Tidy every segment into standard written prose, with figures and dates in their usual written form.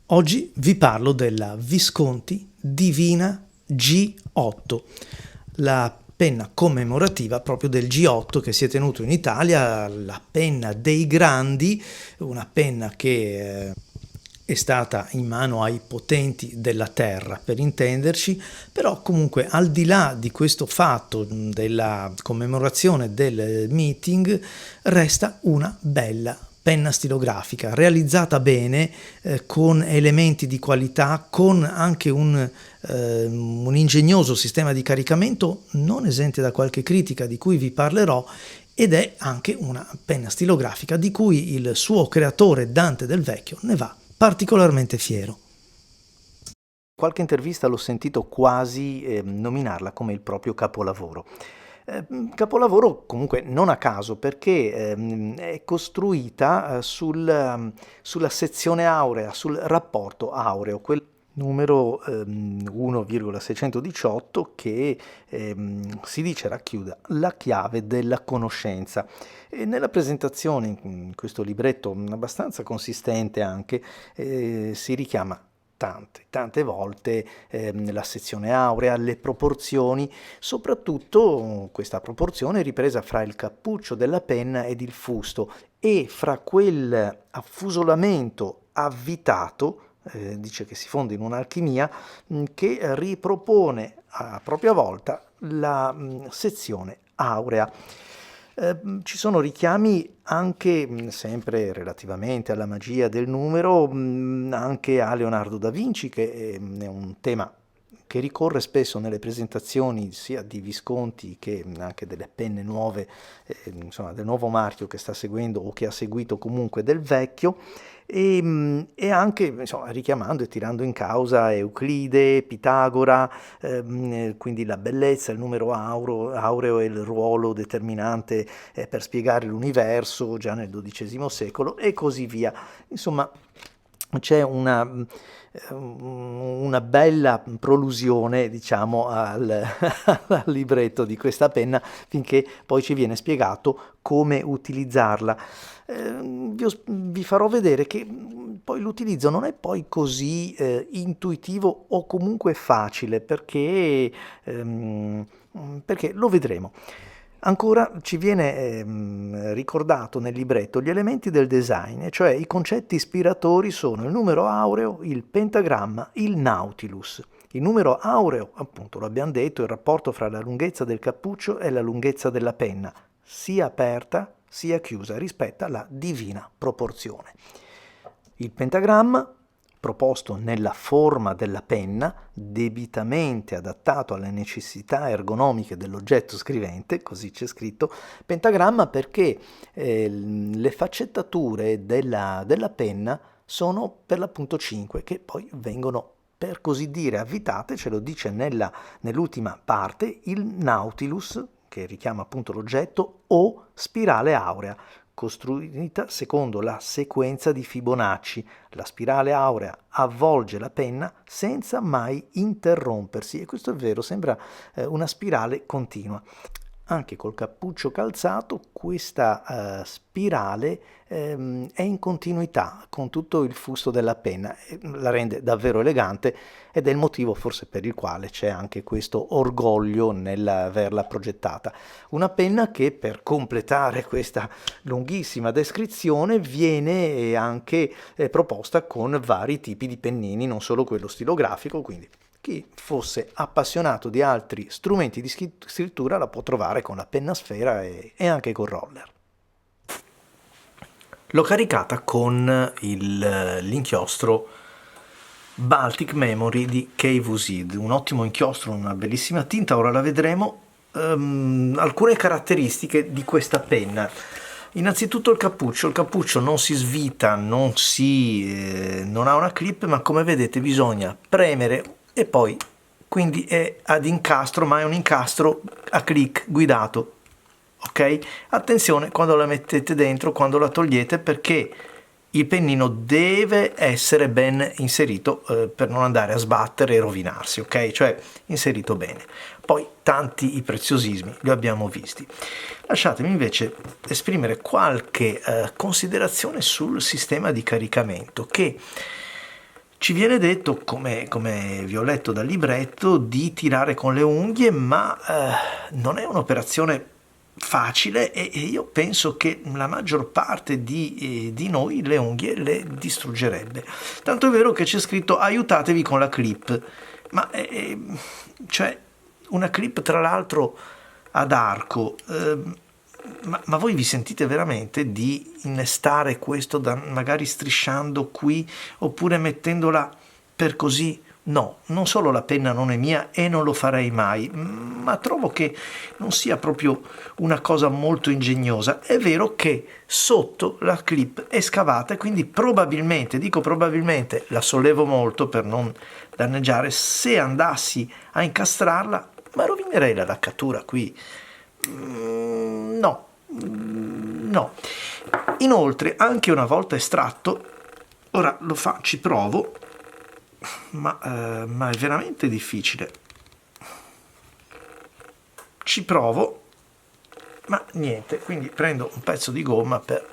Oggi vi parlo della Visconti Divina G8, la penna commemorativa proprio del G8 che si è tenuto in Italia, la penna dei grandi, una penna che è stata in mano ai potenti della terra, per intenderci, però comunque al di là di questo fatto della commemorazione del meeting resta una bella penna stilografica realizzata bene, con elementi di qualità, con anche un ingegnoso sistema di caricamento non esente da qualche critica di cui vi parlerò, ed è anche una penna stilografica di cui il suo creatore Dante Del Vecchio ne va particolarmente fiero. Qualche intervista l'ho sentito quasi nominarla come il proprio capolavoro. Capolavoro comunque non a caso, perché è costruita sulla sezione aurea, sul rapporto aureo, quel numero 1,618 che si dice racchiuda la chiave della conoscenza. E nella presentazione, in questo libretto abbastanza consistente anche, si richiama tante volte la sezione aurea, le proporzioni, soprattutto questa proporzione ripresa fra il cappuccio della penna ed il fusto e fra quel affusolamento avvitato, dice che si fonde in un'alchimia, che ripropone a propria volta la sezione aurea. Ci sono richiami anche, sempre relativamente alla magia del numero, anche a Leonardo da Vinci, che è un tema che ricorre spesso nelle presentazioni sia di Visconti che anche delle penne nuove, insomma del nuovo marchio che sta seguendo o che ha seguito comunque del vecchio, e anche insomma, richiamando e tirando in causa Euclide, Pitagora, quindi la bellezza, il numero aureo e il ruolo determinante per spiegare l'universo già nel XII secolo e così via. Insomma, c'è una bella prolusione, diciamo, al libretto di questa penna, finché poi ci viene spiegato come utilizzarla. Vi farò vedere che poi l'utilizzo non è poi così intuitivo o comunque facile, perché lo vedremo. Ancora ci viene ricordato nel libretto gli elementi del design, cioè i concetti ispiratori sono il numero aureo, il pentagramma, il nautilus. Il numero aureo, appunto, lo abbiamo detto, è il rapporto fra la lunghezza del cappuccio e la lunghezza della penna, sia aperta sia chiusa, rispetta la divina proporzione. Il pentagramma, proposto nella forma della penna, debitamente adattato alle necessità ergonomiche dell'oggetto scrivente, così c'è scritto, pentagramma perché le faccettature della penna sono per l'appunto 5, che poi vengono per così dire avvitate, ce lo dice nell'ultima parte, il nautilus, che richiama appunto l'oggetto, o spirale aurea, costruita secondo la sequenza di Fibonacci. La spirale aurea avvolge la penna senza mai interrompersi, e questo è vero, sembra una spirale continua. Anche col cappuccio calzato questa spirale è in continuità con tutto il fusto della penna, la rende davvero elegante, ed è il motivo forse per il quale c'è anche questo orgoglio nell'averla progettata. Una penna che, per completare questa lunghissima descrizione, viene anche proposta con vari tipi di pennini, non solo quello stilografico, quindi chi fosse appassionato di altri strumenti di scrittura la può trovare con la penna sfera e anche col roller. L'ho caricata con l'inchiostro Baltic Memory di KVZ, un ottimo inchiostro, una bellissima tinta, ora la vedremo. Alcune caratteristiche di questa penna. Innanzitutto il cappuccio non si svita, non ha una clip, ma come vedete bisogna premere e poi, quindi è ad incastro, ma è un incastro a click guidato, ok? Attenzione quando la mettete dentro, quando la togliete, perché il pennino deve essere ben inserito per non andare a sbattere e rovinarsi, ok? Cioè inserito bene. Poi tanti i preziosismi li abbiamo visti. Lasciatemi invece esprimere qualche considerazione sul sistema di caricamento, che Ci viene detto, come vi ho letto dal libretto, di tirare con le unghie, ma non è un'operazione facile e io penso che la maggior parte di noi le unghie le distruggerebbe. Tanto è vero che c'è scritto aiutatevi con la clip, ma cioè una clip tra l'altro ad arco. Ma voi vi sentite veramente di innestare questo magari strisciando qui oppure mettendola per così? No, non solo la penna non è mia e non lo farei mai, ma trovo che non sia proprio una cosa molto ingegnosa. È vero che sotto la clip è scavata e quindi probabilmente, dico probabilmente, la sollevo molto per non danneggiare, se andassi a incastrarla, ma rovinerei la laccatura qui. No, no. Inoltre, anche una volta estratto, ora ci provo, ma è veramente difficile. Ci provo, ma niente, quindi prendo un pezzo di gomma per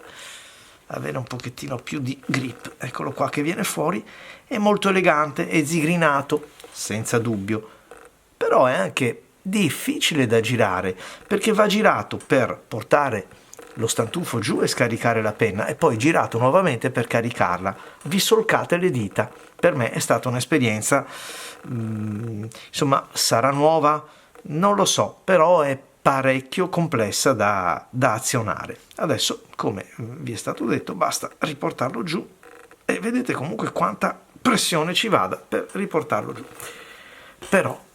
avere un pochettino più di grip. Eccolo qua che viene fuori, è molto elegante e zigrinato, senza dubbio, però è anche difficile da girare perché va girato per portare lo stantufo giù e scaricare la penna e poi girato nuovamente per caricarla. Vi solcate le dita. Per me è stata un'esperienza, insomma, sarà nuova? Non lo so, però è parecchio complessa da azionare. Adesso, come vi è stato detto, basta riportarlo giù e vedete comunque quanta pressione ci vada per riportarlo giù. Però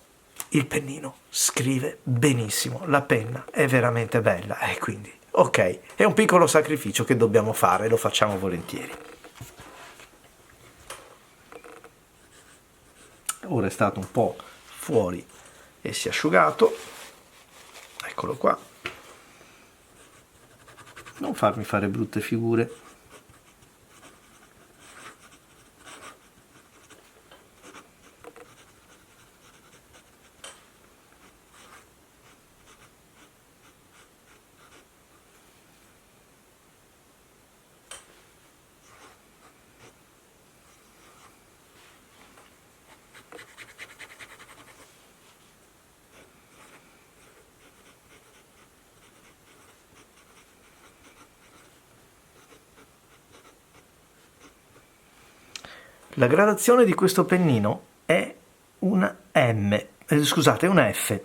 il pennino scrive benissimo, la penna è veramente bella e quindi ok, è un piccolo sacrificio che dobbiamo fare, lo facciamo volentieri. Ora è stato un po' fuori e si è asciugato, eccolo qua. Non farmi fare brutte figure. La gradazione di questo pennino è una M, scusate, è una F.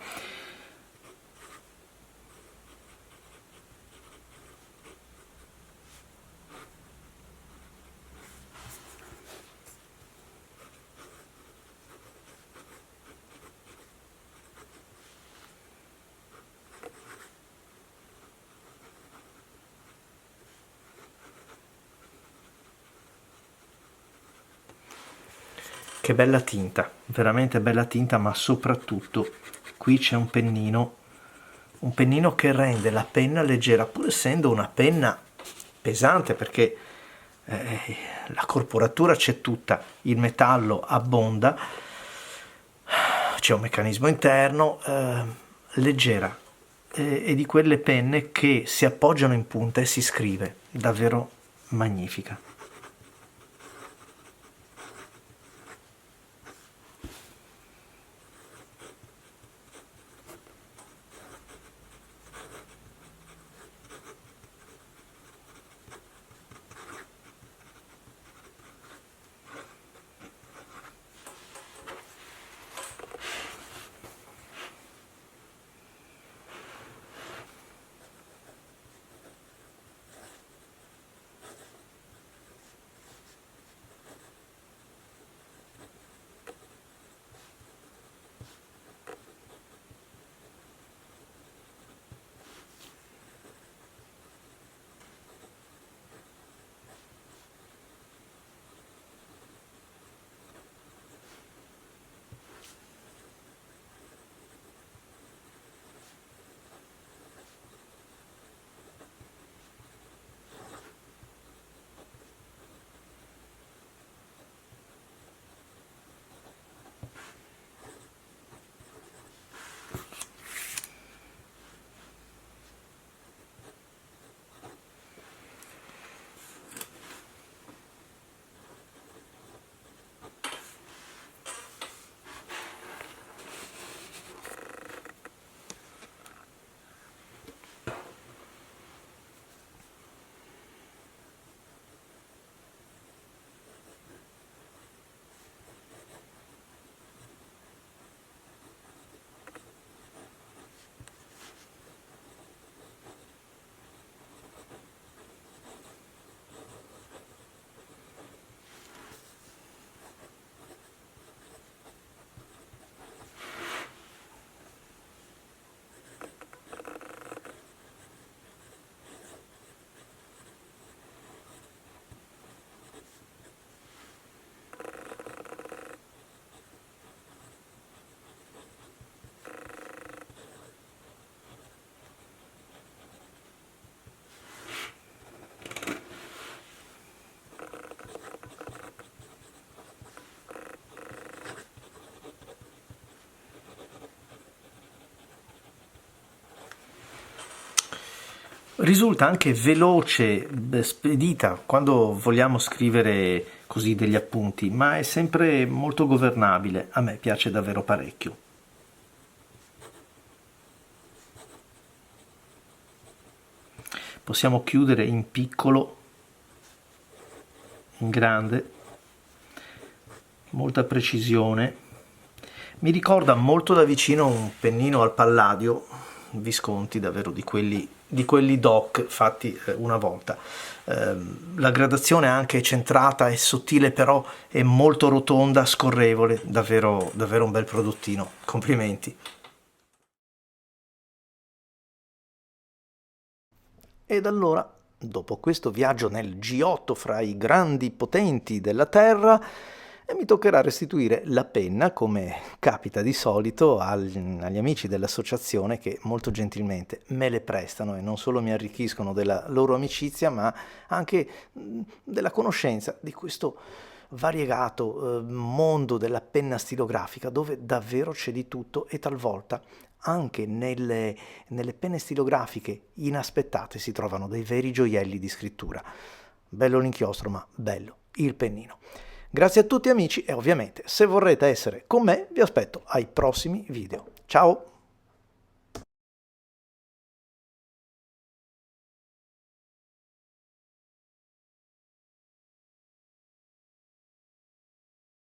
Che bella tinta, veramente bella tinta, ma soprattutto qui c'è un pennino che rende la penna leggera, pur essendo una penna pesante perché la corporatura c'è tutta, il metallo abbonda, c'è un meccanismo interno, leggera, e di quelle penne che si appoggiano in punta e si scrive, davvero magnifica. Risulta anche veloce, spedita quando vogliamo scrivere così degli appunti, ma è sempre molto governabile. A me piace davvero parecchio. Possiamo chiudere in piccolo, in grande, molta precisione. Mi ricorda molto da vicino un pennino al Palladio Visconti, davvero di quelli doc fatti una volta. La gradazione è anche centrata e sottile, però è molto rotonda, scorrevole, davvero, davvero un bel prodottino. Complimenti. Ed allora, dopo questo viaggio nel G8 fra i grandi potenti della Terra, mi toccherà restituire la penna, come capita di solito, agli amici dell'associazione che molto gentilmente me le prestano e non solo mi arricchiscono della loro amicizia, ma anche della conoscenza di questo variegato mondo della penna stilografica, dove davvero c'è di tutto e talvolta anche nelle penne stilografiche inaspettate si trovano dei veri gioielli di scrittura. Bello l'inchiostro, ma bello il pennino. Grazie a tutti amici e ovviamente se vorrete essere con me vi aspetto ai prossimi video. Ciao!